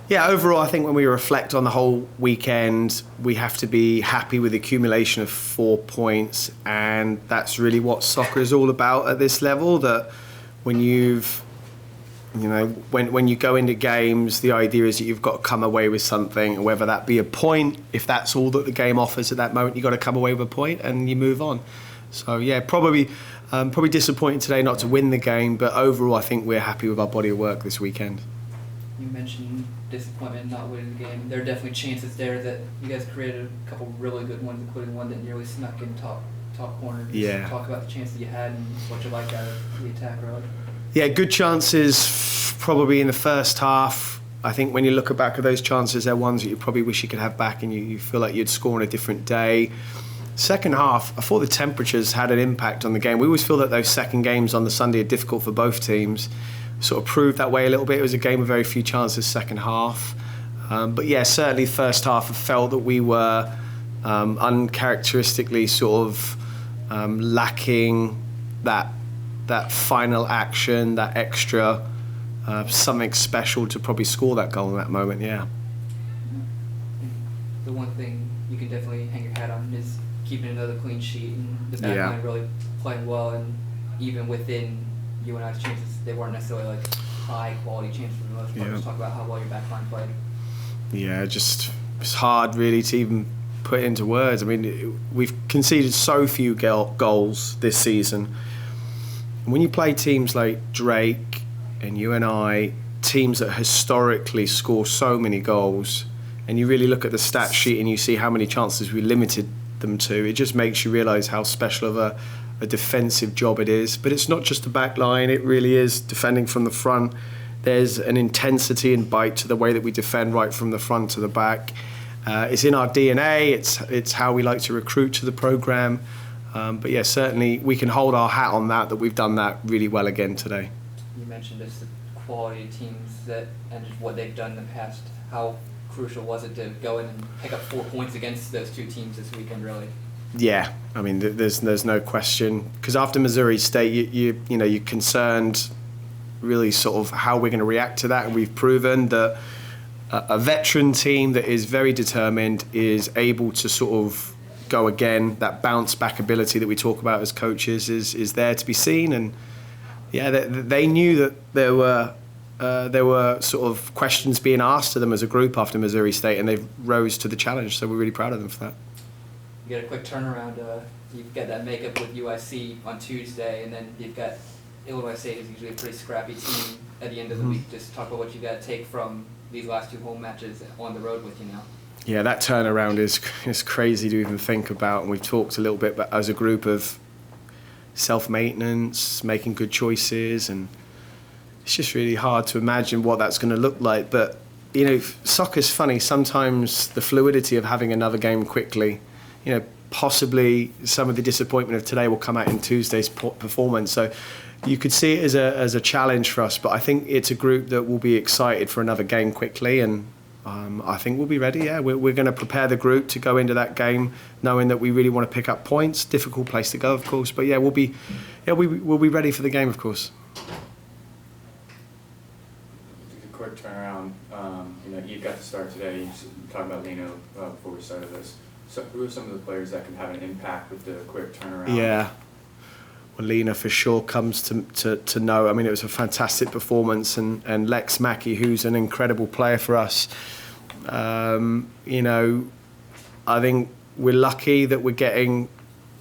Yeah, overall, I think when we reflect on the whole weekend, we have to be happy with the accumulation of 4 points, and that's really what soccer is all about at this level. That when when you go into games, the idea is that you've got to come away with something, whether that be a point. If that's all that the game offers at that moment, you've got to come away with a point and you move on. So yeah, probably disappointing today not to win the game, but overall, I think we're happy with our body of work this weekend. You mentioned disappointment not winning the game. There are definitely chances there that you guys created a couple really good ones, including one that nearly snuck in top corner. Just talk about the chance that you had and what you like out of the attack early. Yeah, good chances probably in the first half. I think when you look back at those chances, they're ones that you probably wish you could have back and you feel like you'd score on a different day. Second half, I thought the temperatures had an impact on the game. We always feel that those second games on the Sunday are difficult for both teams. Sort of proved that way a little bit. It was a game with very few chances second half. But yeah, certainly first half I felt that we were uncharacteristically sort of lacking that final action, that extra something special to probably score that goal in that moment, yeah. The one thing you can definitely hang your hat on is keeping another clean sheet and the back line really playing well, and even within you and I's chances, they weren't necessarily like high quality chances for the most part. Just talk about how well your back line played. Yeah, it's hard really to even put it into words. I mean, we've conceded so few goals this season. When you play teams like Drake and UNI, teams that historically score so many goals, and you really look at the stat sheet and you see how many chances we limited them to, it just makes you realise how special of a defensive job it is. But it's not just the back line, it really is defending from the front. There's an intensity and bite to the way that we defend right from the front to the back. It's in our DNA, it's how we like to recruit to the programme. But yeah, certainly we can hold our hat on that we've done that really well again today. You mentioned just the quality of teams and just what they've done in the past. How crucial was it to go in and pick up 4 points against those two teams this weekend, really? Yeah, I mean, there's no question. Because after Missouri State, you're concerned really sort of how we're going to react to that. And we've proven that a veteran team that is very determined is able to sort of go again. That bounce back ability that we talk about as coaches is there to be seen. And yeah, they knew that there were sort of questions being asked to them as a group after Missouri State, and they rose to the challenge. So we're really proud of them for that. You get a quick turnaround. You've got that makeup with UIC on Tuesday, and then you've got Illinois State is usually a pretty scrappy team at the end of the week. Just talk about what you got to take from these last two home matches on the road with you now. Yeah, that turnaround is crazy to even think about, and we've talked a little bit about as a group of self-maintenance, making good choices, and it's just really hard to imagine what that's going to look like. But soccer's funny. Sometimes the fluidity of having another game quickly, possibly some of the disappointment of today will come out in Tuesday's performance. So you could see it as a challenge for us, but I think it's a group that will be excited for another game quickly, and I think we'll be ready. Yeah, we're going to prepare the group to go into that game knowing that we really want to pick up points. Difficult place to go, of course, but yeah, we'll be ready for the game, of course. A quick turnaround. You got to start today. You talked about Lino before we started this. So who are some of the players that can have an impact with the quick turnaround? Yeah. Well, Lena for sure comes to know. I mean, it was a fantastic performance, and Lex Mackey, who's an incredible player for us. I think we're lucky that we're getting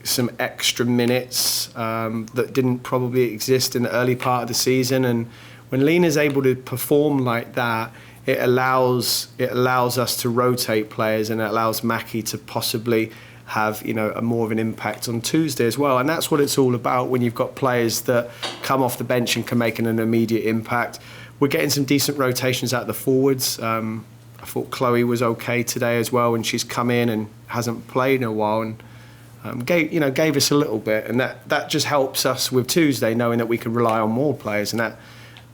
some extra minutes that didn't probably exist in the early part of the season. And when Lena's able to perform like that, it allows us to rotate players, and it allows Mackey to possibly have a more of an impact on Tuesday as well. And that's what it's all about when you've got players that come off the bench and can make an immediate impact. We're getting some decent rotations out of the forwards. I thought Chloe was okay today as well, and she's come in and hasn't played in a while, and gave us a little bit, and that just helps us with Tuesday, knowing that we can rely on more players, and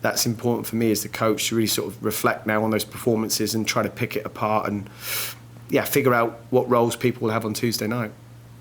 that's important for me as the coach to really sort of reflect now on those performances and try to pick it apart and figure out what roles people will have on Tuesday night.